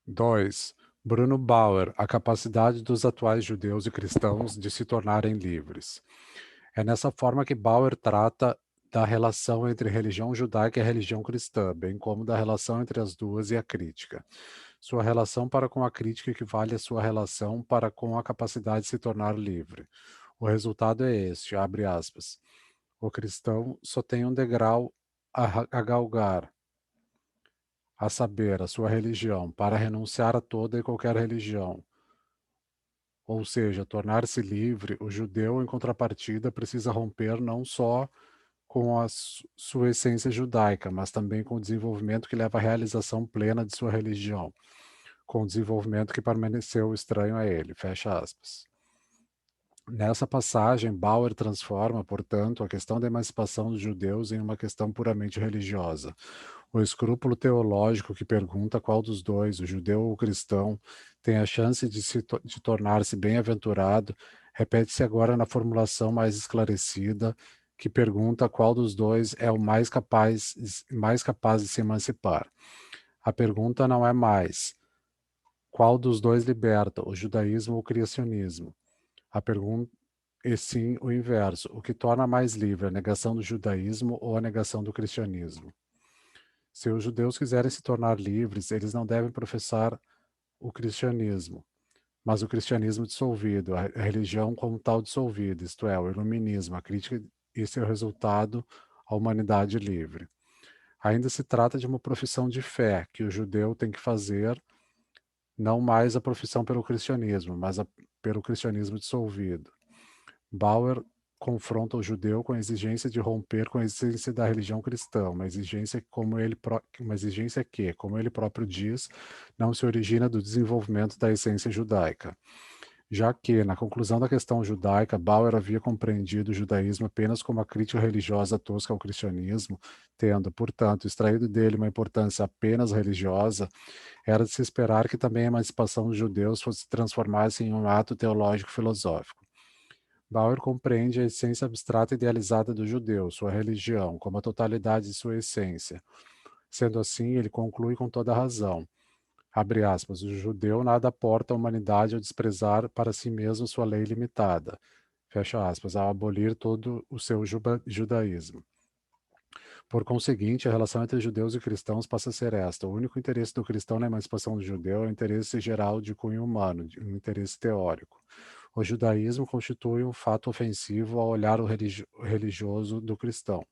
2. Bruno Bauer, a capacidade dos atuais judeus e cristãos de se tornarem livres. É nessa forma que Bauer trata da relação entre religião judaica e religião cristã, bem como da relação entre as duas e a crítica. Sua relação para com a crítica equivale à sua relação para com a capacidade de se tornar livre. O resultado é este, abre aspas. O cristão só tem um degrau a galgar, a saber, a sua religião, para renunciar a toda e qualquer religião. Ou seja, tornar-se livre, o judeu, em contrapartida, precisa romper não só com a sua essência judaica, mas também com o desenvolvimento que leva à realização plena de sua religião, com o desenvolvimento que permaneceu estranho a ele. Fecha aspas. Nessa passagem, Bauer transforma, portanto, a questão da emancipação dos judeus em uma questão puramente religiosa. O escrúpulo teológico que pergunta qual dos dois, o judeu ou o cristão, tem a chance de tornar-se bem-aventurado, repete-se agora na formulação mais esclarecida, que pergunta qual dos dois é o mais capaz de se emancipar. A pergunta não é mais qual dos dois liberta, o judaísmo ou o criacionismo. A pergunta e sim o inverso, o que torna mais livre, a negação do judaísmo ou a negação do cristianismo. Se os judeus quiserem se tornar livres, eles não devem professar o cristianismo, mas o cristianismo dissolvido, a religião como tal dissolvida, isto é, o iluminismo, a crítica e seu resultado, a humanidade livre. Ainda se trata de uma profissão de fé que o judeu tem que fazer, não mais a profissão pelo cristianismo, mas pelo cristianismo dissolvido. Bauer confronta o judeu com a exigência de romper com a essência da religião cristã, uma exigência que, como ele próprio diz, não se origina do desenvolvimento da essência judaica. Já que, na conclusão da questão judaica, Bauer havia compreendido o judaísmo apenas como a crítica religiosa tosca ao cristianismo, tendo, portanto, extraído dele uma importância apenas religiosa, era de se esperar que também a emancipação dos judeus fosse transformar-se em um ato teológico-filosófico. Bauer compreende a essência abstrata idealizada do judeu, sua religião, como a totalidade de sua essência. Sendo assim, ele conclui com toda razão. Abre aspas, o judeu nada aporta à humanidade ao desprezar para si mesmo sua lei limitada. Fecha aspas, ao abolir todo o seu judaísmo. Por conseguinte, a relação entre judeus e cristãos passa a ser esta. O único interesse do cristão na emancipação do judeu é o interesse geral de cunho humano, um interesse teórico. O judaísmo constitui um fato ofensivo ao olhar religioso do cristão.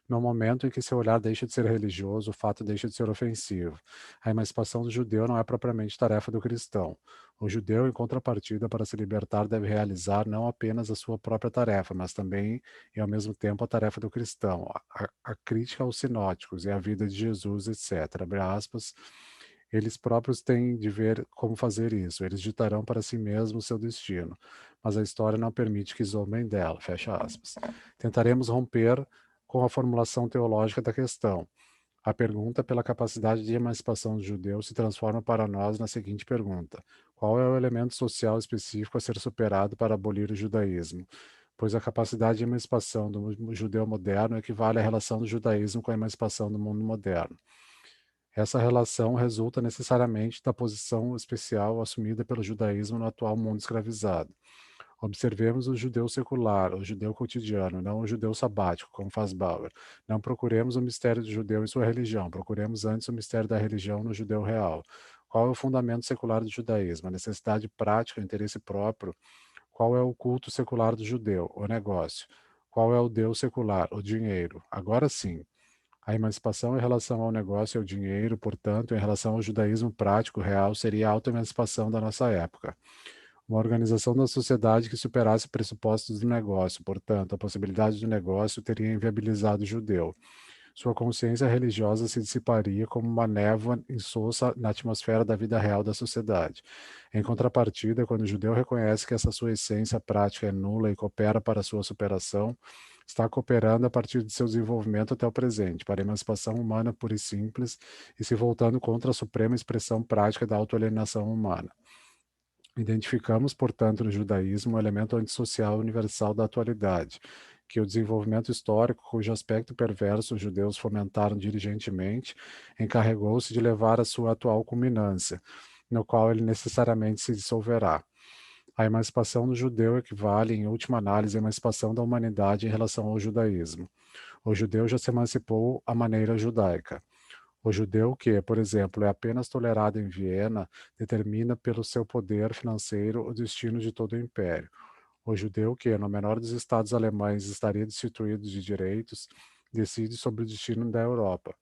No momento em que seu olhar deixa de ser religioso, o fato deixa de ser ofensivo. A emancipação do judeu não é propriamente tarefa do cristão. O judeu, em contrapartida, para se libertar, deve realizar não apenas a sua própria tarefa, mas também, e ao mesmo tempo, a tarefa do cristão, a crítica aos sinóticos e à vida de Jesus, etc. Abre aspas. Eles próprios têm de ver como fazer isso. Eles ditarão para si mesmos seu destino, mas a história não permite que zombem dela. Fecha aspas. Tentaremos romper com a formulação teológica da questão. A pergunta pela capacidade de emancipação dos judeus se transforma para nós na seguinte pergunta: qual é o elemento social específico a ser superado para abolir o judaísmo? Pois a capacidade de emancipação do judeu moderno equivale à relação do judaísmo com a emancipação do mundo moderno. Essa relação resulta necessariamente da posição especial assumida pelo judaísmo no atual mundo escravizado. Observemos o judeu secular, o judeu cotidiano, não o judeu sabático, como faz Bauer. Não procuremos o mistério do judeu em sua religião, procuremos antes o mistério da religião no judeu real. Qual é o fundamento secular do judaísmo? A necessidade prática, o interesse próprio? Qual é o culto secular do judeu? O negócio. Qual é o Deus secular? O dinheiro. Agora sim. A emancipação em relação ao negócio e ao dinheiro, portanto, em relação ao judaísmo prático real, seria a autoemancipação da nossa época. Uma organização da sociedade que superasse pressupostos do negócio, portanto, a possibilidade do negócio teria inviabilizado o judeu. Sua consciência religiosa se dissiparia como uma névoa insossa na atmosfera da vida real da sociedade. Em contrapartida, quando o judeu reconhece que essa sua essência prática é nula e coopera para sua superação, está cooperando a partir de seu desenvolvimento até o presente, para a emancipação humana pura e simples, e se voltando contra a suprema expressão prática da autoalienação humana. Identificamos, portanto, no judaísmo um elemento antissocial universal da atualidade, que o desenvolvimento histórico, cujo aspecto perverso os judeus fomentaram diligentemente, encarregou-se de levar à sua atual culminância, no qual ele necessariamente se dissolverá. A emancipação do judeu equivale, em última análise, à emancipação da humanidade em relação ao judaísmo. O judeu já se emancipou à maneira judaica. O judeu que, por exemplo, é apenas tolerado em Viena, determina pelo seu poder financeiro o destino de todo o império. O judeu que, no menor dos estados alemães, estaria destituído de direitos, decide sobre o destino da Europa.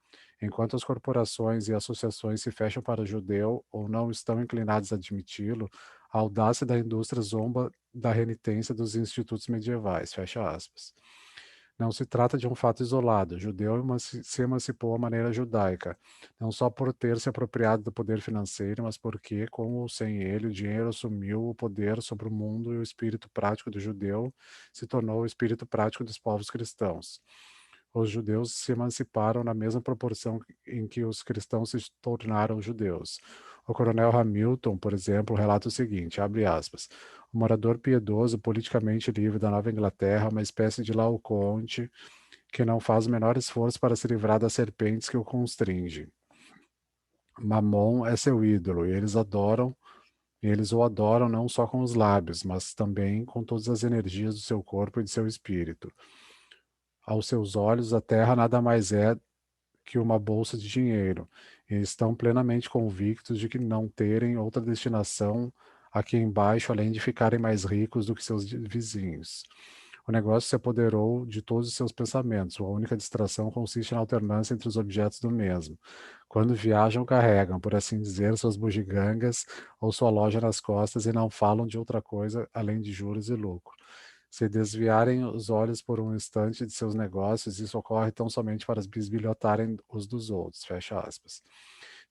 Enquanto as corporações e associações se fecham para o judeu ou não estão inclinadas a admiti-lo, a audácia da indústria zomba da renitência dos institutos medievais. Fecha aspas. Não se trata de um fato isolado. O judeu se emancipou à maneira judaica, não só por ter se apropriado do poder financeiro, mas porque, com ou sem ele, o dinheiro assumiu o poder sobre o mundo e o espírito prático do judeu se tornou o espírito prático dos povos cristãos. Os judeus se emanciparam na mesma proporção em que os cristãos se tornaram judeus. O coronel Hamilton, por exemplo, relata o seguinte, abre aspas, o morador piedoso, politicamente livre da Nova Inglaterra, uma espécie de Laocoonte que não faz o menor esforço para se livrar das serpentes que o constringem. Mamon é seu ídolo, e eles o adoram não só com os lábios, mas também com todas as energias do seu corpo e de seu espírito. Aos seus olhos, a terra nada mais é que uma bolsa de dinheiro, e estão plenamente convictos de que não terem outra destinação aqui embaixo além de ficarem mais ricos do que seus vizinhos. O negócio se apoderou de todos os seus pensamentos. A única distração consiste na alternância entre os objetos do mesmo. Quando viajam, carregam, por assim dizer, suas bugigangas ou sua loja nas costas e não falam de outra coisa além de juros e lucro. Se desviarem os olhos por um instante de seus negócios, isso ocorre tão somente para bisbilhotarem os dos outros. Fecha aspas.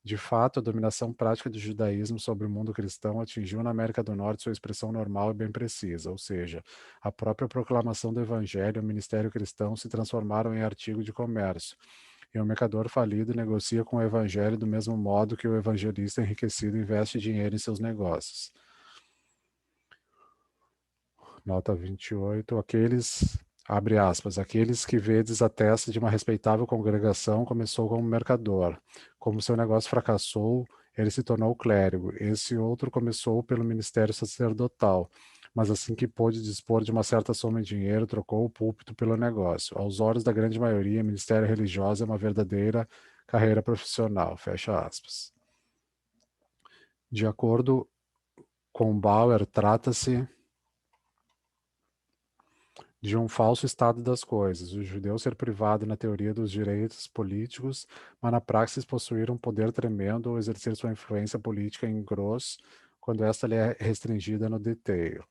De fato, a dominação prática do judaísmo sobre o mundo cristão atingiu na América do Norte sua expressão normal e bem precisa, ou seja, a própria proclamação do evangelho e o ministério cristão se transformaram em artigo de comércio, e o mercador falido negocia com o evangelho do mesmo modo que o evangelista enriquecido investe dinheiro em seus negócios. Nota 28, abre aspas, aqueles que vedes a testa de uma respeitável congregação começou como mercador. Como seu negócio fracassou, ele se tornou clérigo. Esse outro começou pelo ministério sacerdotal, mas assim que pôde dispor de uma certa soma de dinheiro, trocou o púlpito pelo negócio. Aos olhos da grande maioria, ministério religioso é uma verdadeira carreira profissional. Fecha aspas. De acordo com Bauer, trata-se de um falso estado das coisas, o judeu ser privado na teoria dos direitos políticos, mas na praxis possuir um poder tremendo ou exercer sua influência política em grosso, quando esta lhe é restringida no detail.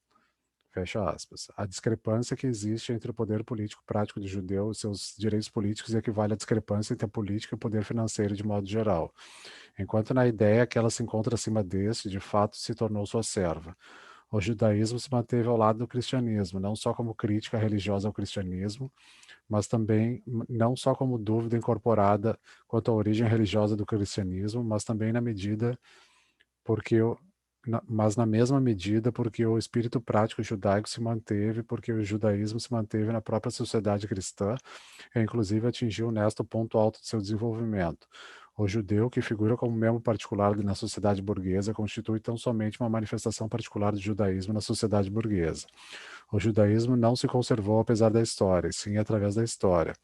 Fecha aspas. A discrepância que existe entre o poder político prático do judeu e seus direitos políticos equivale à discrepância entre a política e o poder financeiro de modo geral. Enquanto na ideia que ela se encontra acima deste, de fato se tornou sua serva. O judaísmo se manteve ao lado do cristianismo, não só como crítica religiosa ao cristianismo, mas também não só como dúvida incorporada quanto à origem religiosa do cristianismo, mas também na medida porque mas na mesma medida porque o espírito prático judaico se manteve, porque o judaísmo se manteve na própria sociedade cristã e inclusive atingiu nesta o ponto alto de seu desenvolvimento. O judeu, que figura como membro particular na sociedade burguesa, constitui tão somente uma manifestação particular do judaísmo na sociedade burguesa. O judaísmo não se conservou apesar da história, sim através da história.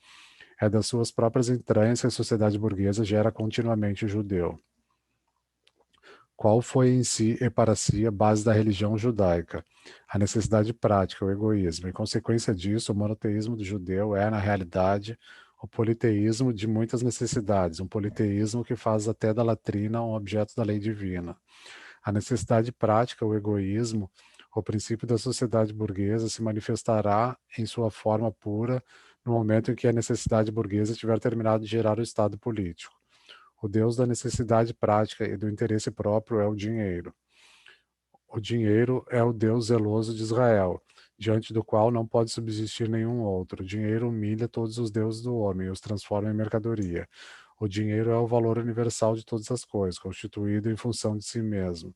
É das suas próprias entranhas que a sociedade burguesa gera continuamente o judeu. Qual foi em si e para si a base da religião judaica? A necessidade prática, o egoísmo. Em consequência disso, o monoteísmo do judeu é, na realidade, o politeísmo de muitas necessidades, um politeísmo que faz até da latrina um objeto da lei divina. A necessidade prática, o egoísmo, o princípio da sociedade burguesa se manifestará em sua forma pura no momento em que a necessidade burguesa tiver terminado de gerar o Estado político. O Deus da necessidade prática e do interesse próprio é o dinheiro. O dinheiro é o Deus zeloso de Israel, diante do qual não pode subsistir nenhum outro. O dinheiro humilha todos os deuses do homem e os transforma em mercadoria. O dinheiro é o valor universal de todas as coisas, constituído em função de si mesmo.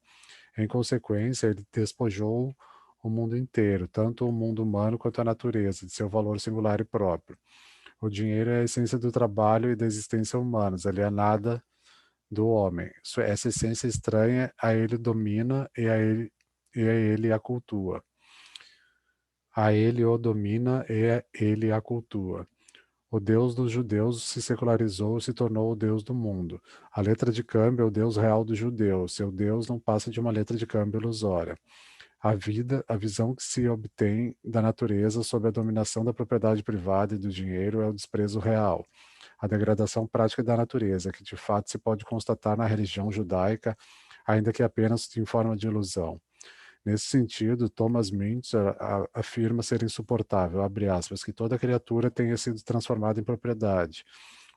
Em consequência, ele despojou o mundo inteiro, tanto o mundo humano quanto a natureza, de seu valor singular e próprio. O dinheiro é a essência do trabalho e da existência humanos, alienada do homem. Essa essência estranha a ele domina e a ele a cultua. A ele o domina e a ele a cultua. O Deus dos judeus se secularizou e se tornou o Deus do mundo. A letra de câmbio é o Deus real dos judeus. Seu Deus não passa de uma letra de câmbio ilusória. A vida, a visão que se obtém da natureza sob a dominação da propriedade privada e do dinheiro é o desprezo real, a degradação prática da natureza, que de fato se pode constatar na religião judaica, ainda que apenas em forma de ilusão. Nesse sentido, Thomas Mintzer afirma ser insuportável, abre aspas, que toda criatura tenha sido transformada em propriedade.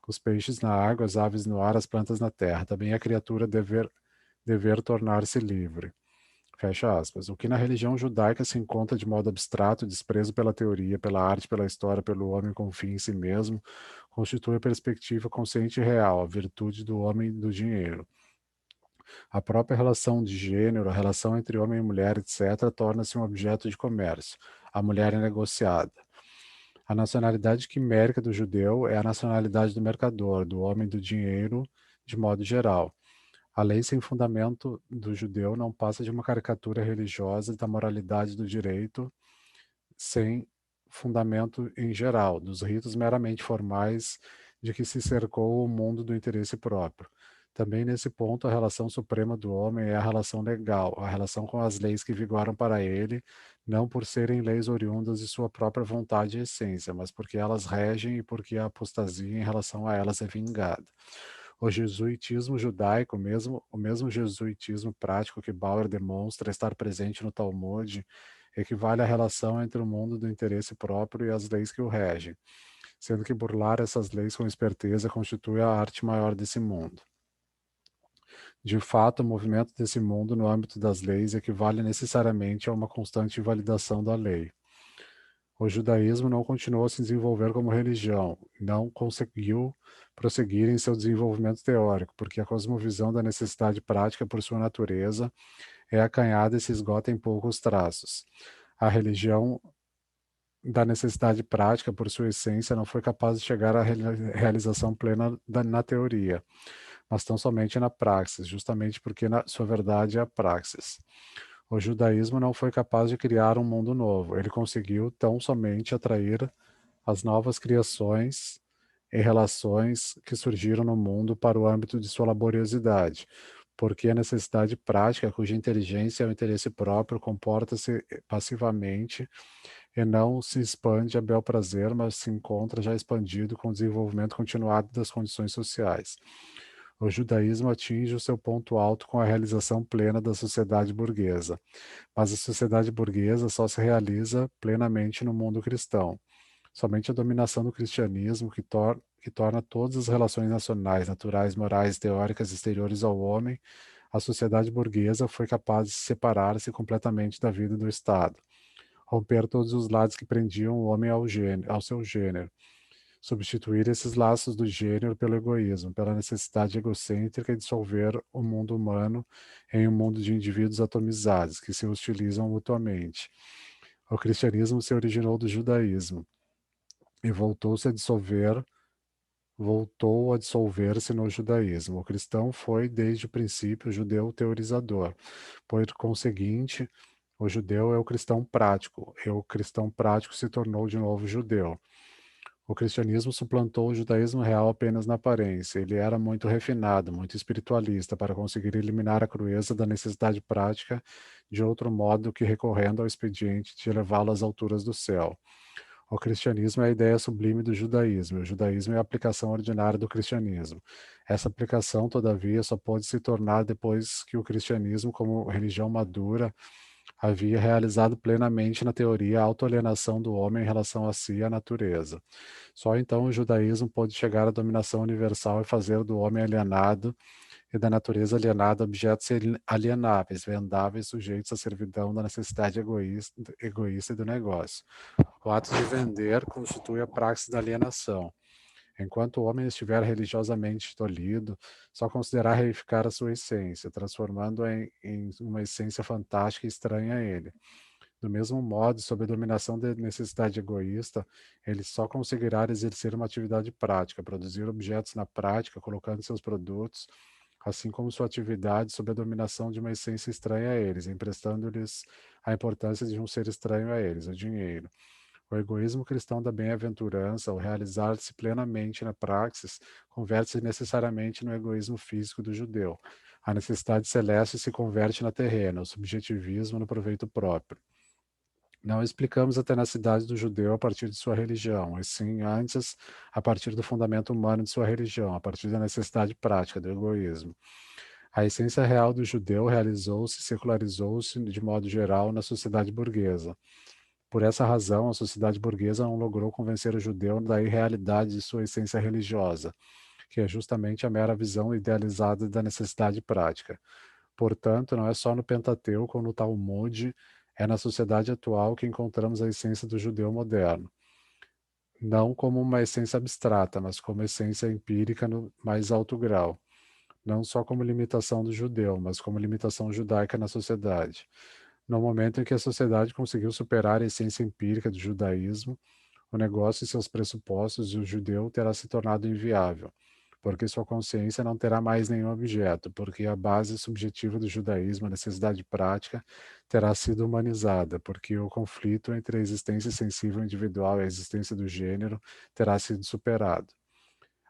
Os peixes na água, as aves no ar, as plantas na terra. Também a criatura dever tornar-se livre. Fecha aspas. O que na religião judaica se encontra de modo abstrato, desprezo pela teoria, pela arte, pela história, pelo homem com fim em si mesmo, constitui a perspectiva consciente e real, a virtude do homem e do dinheiro. A própria relação de gênero, a relação entre homem e mulher, etc., torna-se um objeto de comércio. A mulher é negociada. A nacionalidade quimérica do judeu é a nacionalidade do mercador, do homem do dinheiro, de modo geral. A lei sem fundamento do judeu não passa de uma caricatura religiosa da moralidade do direito sem fundamento em geral, dos ritos meramente formais de que se cercou o mundo do interesse próprio. Também nesse ponto, a relação suprema do homem é a relação legal, a relação com as leis que vigoram para ele, não por serem leis oriundas de sua própria vontade e essência, mas porque elas regem e porque a apostasia em relação a elas é vingada. O jesuitismo judaico, o mesmo jesuitismo prático que Bauer demonstra estar presente no Talmud, equivale à relação entre o mundo do interesse próprio e as leis que o regem, sendo que burlar essas leis com esperteza constitui a arte maior desse mundo. De fato, o movimento desse mundo no âmbito das leis equivale necessariamente a uma constante invalidação da lei. O judaísmo não continuou a se desenvolver como religião, não conseguiu prosseguir em seu desenvolvimento teórico, porque a cosmovisão da necessidade prática por sua natureza é acanhada e se esgota em poucos traços. A religião da necessidade prática por sua essência não foi capaz de chegar à realização plena na teoria, mas tão somente na praxis, justamente porque sua verdade é a praxis. O judaísmo não foi capaz de criar um mundo novo, ele conseguiu tão somente atrair as novas criações e relações que surgiram no mundo para o âmbito de sua laboriosidade, porque a necessidade prática, cuja inteligência é o interesse próprio, comporta-se passivamente e não se expande a bel prazer, mas se encontra já expandido com o desenvolvimento continuado das condições sociais. O judaísmo atinge o seu ponto alto com a realização plena da sociedade burguesa, mas a sociedade burguesa só se realiza plenamente no mundo cristão. Somente a dominação do cristianismo, que torna todas as relações nacionais, naturais, morais, teóricas exteriores ao homem, a sociedade burguesa foi capaz de separar-se completamente da vida do Estado, romper todos os laços que prendiam o homem ao seu gênero, substituir esses laços do gênero pelo egoísmo, pela necessidade egocêntrica e dissolver o mundo humano em um mundo de indivíduos atomizados, que se hostilizam mutuamente. O cristianismo se originou do judaísmo e voltou a dissolver-se no judaísmo. O cristão foi, desde o princípio, judeu teorizador. Por conseguinte, o judeu é o cristão prático, e o cristão prático se tornou de novo judeu. O cristianismo suplantou o judaísmo real apenas na aparência. Ele era muito refinado, muito espiritualista, para conseguir eliminar a crueza da necessidade prática de outro modo que recorrendo ao expediente de elevá-lo às alturas do céu. O cristianismo é a ideia sublime do judaísmo. O judaísmo é a aplicação ordinária do cristianismo. Essa aplicação, todavia, só pode se tornar depois que o cristianismo, como religião madura, havia realizado plenamente na teoria a autoalienação do homem em relação a si e à natureza. Só então o judaísmo pôde chegar à dominação universal e fazer do homem alienado e da natureza alienada objetos alienáveis, vendáveis, sujeitos à servidão da necessidade egoísta e do negócio. O ato de vender constitui a praxis da alienação. Enquanto o homem estiver religiosamente tolhido, só conseguirá reificar a sua essência, transformando-a em uma essência fantástica e estranha a ele. Do mesmo modo, sob a dominação da necessidade egoísta, ele só conseguirá exercer uma atividade prática, produzir objetos na prática, colocando seus produtos, assim como sua atividade, sob a dominação de uma essência estranha a eles, emprestando-lhes a importância de um ser estranho a eles, o dinheiro. O egoísmo cristão da bem-aventurança, ao realizar-se plenamente na praxis, converte-se necessariamente no egoísmo físico do judeu. A necessidade celeste se converte na terrena, o subjetivismo no proveito próprio. Não explicamos a tenacidade do judeu a partir de sua religião, e sim antes a partir do fundamento humano de sua religião, a partir da necessidade prática do egoísmo. A essência real do judeu realizou-se e secularizou-se de modo geral na sociedade burguesa. Por essa razão, a sociedade burguesa não logrou convencer o judeu da irrealidade de sua essência religiosa, que é justamente a mera visão idealizada da necessidade prática. Portanto, não é só no Pentateuco ou no Talmud, é na sociedade atual que encontramos a essência do judeu moderno, não como uma essência abstrata, mas como essência empírica no mais alto grau, não só como limitação do judeu, mas como limitação judaica na sociedade. No momento em que a sociedade conseguiu superar a essência empírica do judaísmo, o negócio e seus pressupostos e o judeu terá se tornado inviável, porque sua consciência não terá mais nenhum objeto, porque a base subjetiva do judaísmo, a necessidade prática, terá sido humanizada, porque o conflito entre a existência sensível individual e a existência do gênero terá sido superado.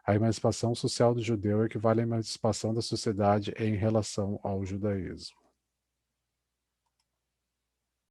A emancipação social do judeu equivale à emancipação da sociedade em relação ao judaísmo.